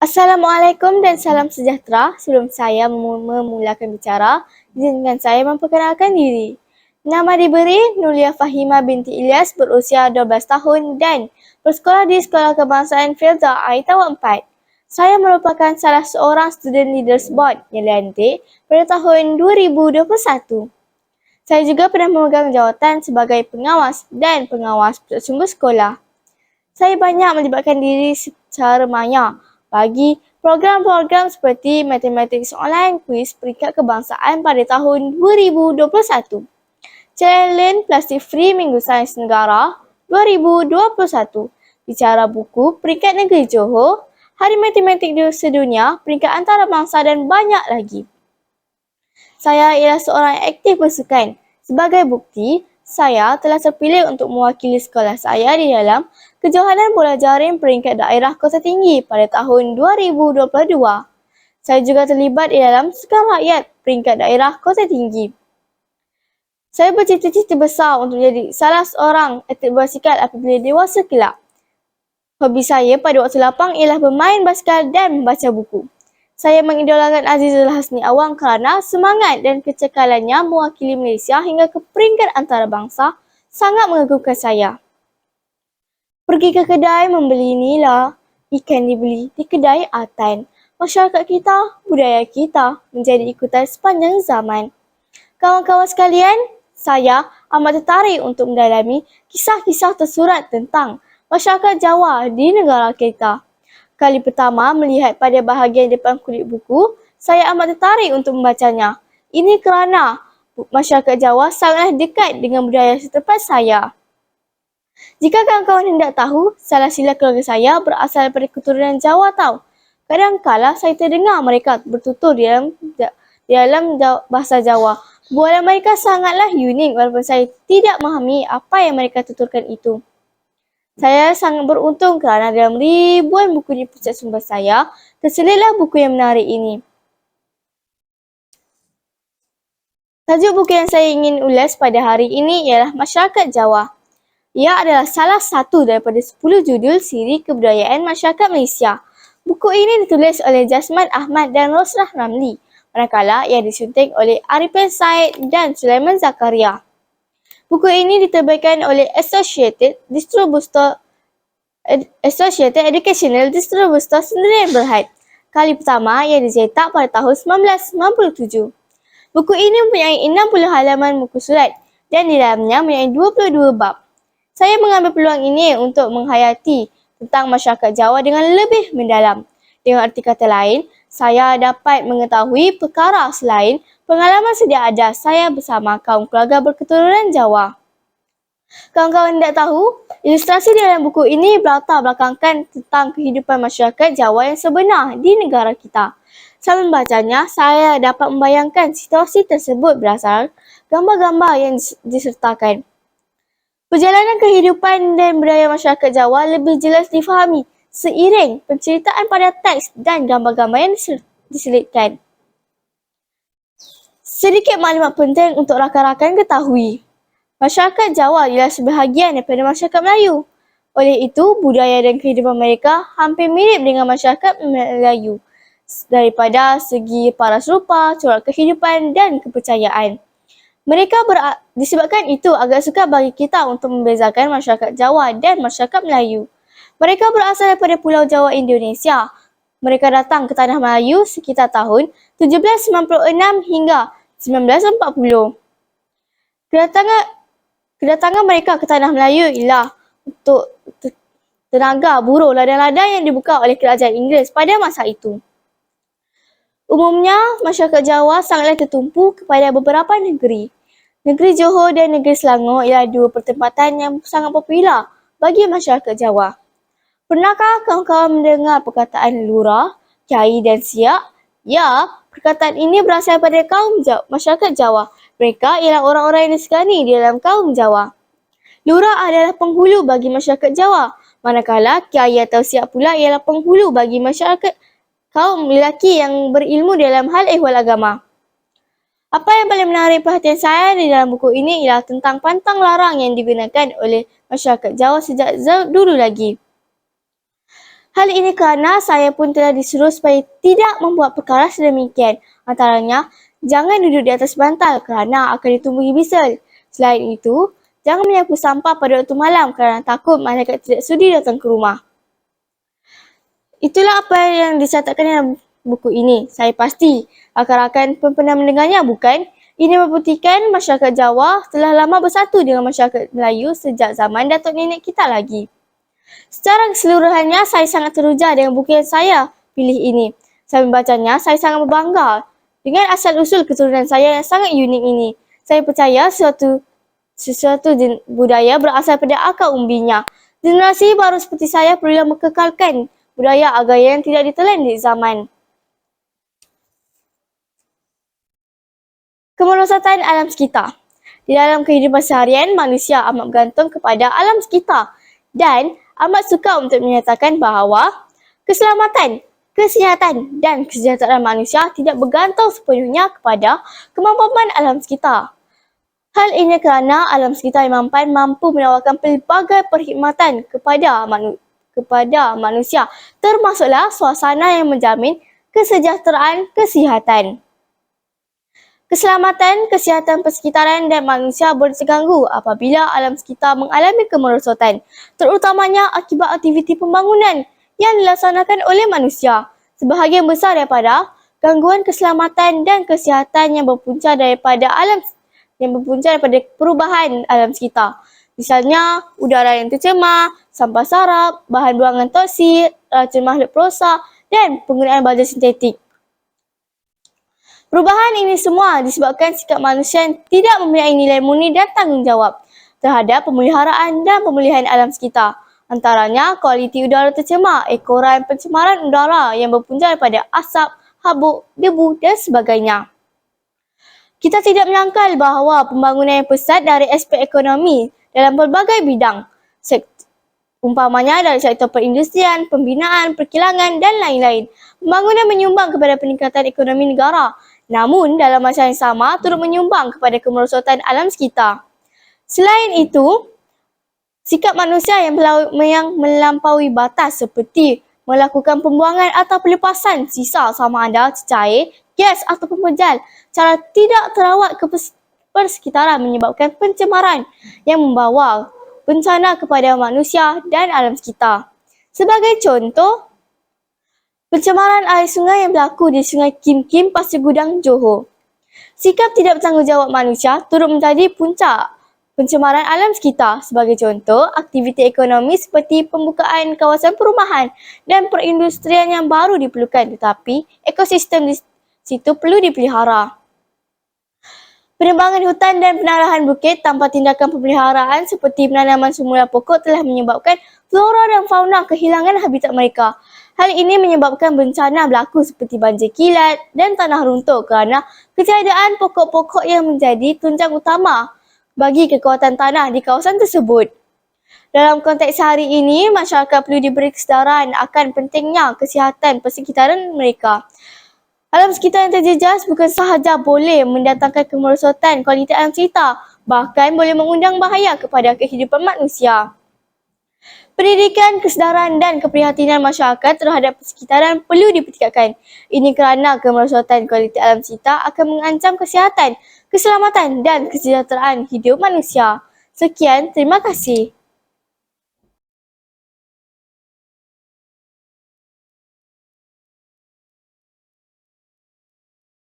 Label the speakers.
Speaker 1: Assalamualaikum dan salam sejahtera. Sebelum saya memulakan bicara, izinkan saya memperkenalkan diri. Nama diberi Nulia Fahima binti Ilyas, berusia 12 tahun dan bersekolah di Sekolah Kebangsaan Firza Aitawa 4. Saya merupakan salah seorang Student Leaders Board yang dilantik pada tahun 2021. Saya juga pernah memegang jawatan sebagai pengawas dan pengawas pusat sumber sekolah. Saya banyak melibatkan diri secara maya bagi program-program seperti Mathematics Online Quiz peringkat kebangsaan pada tahun 2021, Challenge Plastik Free Minggu Sains Negara 2021, Bicara Buku peringkat negeri Johor, Hari Matematik Sedunia peringkat antarabangsa dan banyak lagi. Saya ialah seorang aktif bersukan. Sebagai bukti, saya telah terpilih untuk mewakili sekolah saya di dalam Kejohanan Bola Jaring peringkat daerah Kota Tinggi pada tahun 2022. Saya juga terlibat di dalam Sukan Rakyat peringkat daerah Kota Tinggi. Saya bercita-cita besar untuk menjadi salah seorang atlet basikal apabila dewasa kelak. Hobi saya pada waktu lapang ialah bermain basikal dan membaca buku. Saya mengidolakan Azizul Hasni Awang kerana semangat dan kecekalannya mewakili Malaysia hingga ke peringkat antarabangsa sangat mengagumkan saya. Pergi ke kedai membeli nila, ikan dibeli di kedai Atan. Masyarakat kita, budaya kita menjadi ikutan sepanjang zaman. Kawan-kawan sekalian, saya amat tertarik untuk mendalami kisah-kisah tersurat tentang masyarakat Jawa di negara kita. Kali pertama melihat pada bahagian depan kulit buku, saya amat tertarik untuk membacanya. Ini kerana masyarakat Jawa sangatlah dekat dengan budaya setempat saya. Jika kawan-kawan hendak tahu, salah sila keluarga saya berasal daripada keturunan Jawa tau. Kadang-kala saya terdengar mereka bertutur di dalam bahasa Jawa. Bualan mereka sangatlah unik walaupun saya tidak memahami apa yang mereka tuturkan itu. Saya sangat beruntung kerana dalam ribuan buku di pusat sumber saya, terselitlah buku yang menarik ini. Tajuk buku yang saya ingin ulas pada hari ini ialah Masyarakat Jawa. Ia adalah salah satu daripada 10 judul siri kebudayaan masyarakat Malaysia. Buku ini ditulis oleh Jasman Ahmad dan Rosrah Ramli, manakala ia disunting oleh Arifin Said dan Sulaiman Zakaria. Buku ini diterbitkan oleh Associated Educational Distributor Sdn Bhd. Kali pertama ia dicetak pada tahun 1997. Buku ini mempunyai 60 halaman muka surat dan di dalamnya mempunyai 22 bab. Saya mengambil peluang ini untuk menghayati tentang masyarakat Jawa dengan lebih mendalam. Dengan arti kata lain, saya dapat mengetahui perkara selain pengalaman sedia ada saya bersama kaum keluarga berketurunan Jawa. Kawan-kawan hendak tahu, ilustrasi di dalam buku ini berlatar belakangkan tentang kehidupan masyarakat Jawa yang sebenar di negara kita. Sambil membacanya, saya dapat membayangkan situasi tersebut berdasar gambar-gambar yang disertakan. Perjalanan kehidupan dan budaya masyarakat Jawa lebih jelas difahami seiring penceritaan pada teks dan gambar-gambar yang diselitkan. Sedikit maklumat penting untuk rakan-rakan ketahui. Masyarakat Jawa ialah sebahagian daripada masyarakat Melayu. Oleh itu, budaya dan kehidupan mereka hampir mirip dengan masyarakat Melayu daripada segi paras rupa, corak kehidupan dan kepercayaan. Disebabkan itu agak sukar bagi kita untuk membezakan masyarakat Jawa dan masyarakat Melayu. Mereka berasal daripada Pulau Jawa Indonesia. Mereka datang ke Tanah Melayu sekitar tahun 1796 hingga 1940. Kedatangan mereka ke Tanah Melayu ialah untuk tenaga buruh ladang-ladang yang dibuka oleh kerajaan Inggeris pada masa itu. Umumnya, masyarakat Jawa sangatlah tertumpu kepada beberapa negeri. Negeri Johor dan negeri Selangor ialah dua pertempatan yang sangat popular bagi masyarakat Jawa. Pernahkah kawan-kawan mendengar perkataan lurah, kiai dan siak? Ya, perkataan ini berasal daripada masyarakat Jawa. Mereka ialah orang-orang yang disegani di dalam kaum Jawa. Lurah adalah penghulu bagi masyarakat Jawa, manakala kiai atau siak pula ialah penghulu bagi masyarakat kaum lelaki yang berilmu dalam hal ehwal agama. Apa yang paling menarik perhatian saya di dalam buku ini ialah tentang pantang larang yang digunakan oleh masyarakat Jawa sejak dulu lagi. Hal ini kerana saya pun telah disuruh supaya tidak membuat perkara sedemikian. Antaranya, jangan duduk di atas bantal kerana akan ditumbuhi bisul. Selain itu, jangan menyapu sampah pada waktu malam kerana takut malaikat tidak sudi datang ke rumah. Itulah apa yang dicatatkan dalam buku ini. Saya pasti rakan-rakan pun pernah mendengarnya, bukan? Ini membuktikan masyarakat Jawa telah lama bersatu dengan masyarakat Melayu sejak zaman datuk nenek kita lagi. Secara keseluruhannya, saya sangat teruja dengan buku yang saya pilih ini. Saya membacanya, saya sangat berbangga dengan asal-usul keturunan saya yang sangat unik ini. Saya percaya sesuatu budaya berasal pada akar umbinya. Generasi baru seperti saya perlu mengekalkan budaya agar yang tidak ditelan di zaman. Kemerosatan alam sekitar. Di dalam kehidupan seharian, manusia amat bergantung kepada alam sekitar dan amat suka untuk menyatakan bahawa keselamatan, kesihatan dan kesejahteraan manusia tidak bergantung sepenuhnya kepada kemampuan alam sekitar. Hal ini kerana alam sekitar yang mampu menawarkan pelbagai perkhidmatan kepada manusia, termasuklah suasana yang menjamin kesejahteraan kesihatan. Keselamatan, kesihatan persekitaran dan manusia boleh terganggu apabila alam sekitar mengalami kemerosotan, terutamanya akibat aktiviti pembangunan yang dilaksanakan oleh manusia. Sebahagian besar daripada gangguan keselamatan dan kesihatan yang berpunca daripada perubahan alam sekitar. Misalnya, udara yang tercemar, sampah sarap, bahan buangan toksik, racun makhluk perosak dan penggunaan baja sintetik. Perubahan ini semua disebabkan sikap manusia yang tidak mempunyai nilai murni dan tanggungjawab terhadap pemeliharaan dan pemulihan alam sekitar. Antaranya, kualiti udara tercemar, ekoran pencemaran udara yang berpunca daripada asap, habuk, debu dan sebagainya. Kita tidak menyangkal bahawa pembangunan yang pesat dari aspek ekonomi dalam pelbagai bidang, umpamanya dari sektor perindustrian, pembinaan, perkilangan dan lain-lain. Pembangunan menyumbang kepada peningkatan ekonomi negara, namun dalam masa yang sama turut menyumbang kepada kemerosotan alam sekitar. Selain itu, sikap manusia yang melampaui batas seperti melakukan pembuangan atau pelepasan sisa sama ada cecair, gas atau pemejal cara tidak terawat ke persekitaran menyebabkan pencemaran yang membawa bencana kepada manusia dan alam sekitar. Sebagai contoh, pencemaran air sungai yang berlaku di Sungai Kim Kim, Pasir Gudang, Johor. Sikap tidak bertanggungjawab manusia turut menjadi puncak pencemaran alam sekitar. Sebagai contoh, aktiviti ekonomi seperti pembukaan kawasan perumahan dan perindustrian yang baru diperlukan, tetapi ekosistem di situ perlu dipelihara. Penebangan hutan dan penarahan bukit tanpa tindakan pemeliharaan seperti penanaman semula pokok telah menyebabkan flora dan fauna kehilangan habitat mereka. Hal ini menyebabkan bencana berlaku seperti banjir kilat dan tanah runtuh kerana ketiadaan pokok-pokok yang menjadi tunjang utama bagi kekuatan tanah di kawasan tersebut. Dalam konteks hari ini, masyarakat perlu diberi kesedaran akan pentingnya kesihatan persekitaran mereka. Alam sekitar yang terjejas bukan sahaja boleh mendatangkan kemerosotan kualiti alam sekitar, bahkan boleh mengundang bahaya kepada kehidupan manusia. Pendidikan, kesedaran dan keprihatinan masyarakat terhadap persekitaran perlu dipertingkatkan. Ini kerana kemerosotan kualiti alam sekitar akan mengancam kesihatan, keselamatan dan kesejahteraan hidup manusia. Sekian, terima kasih.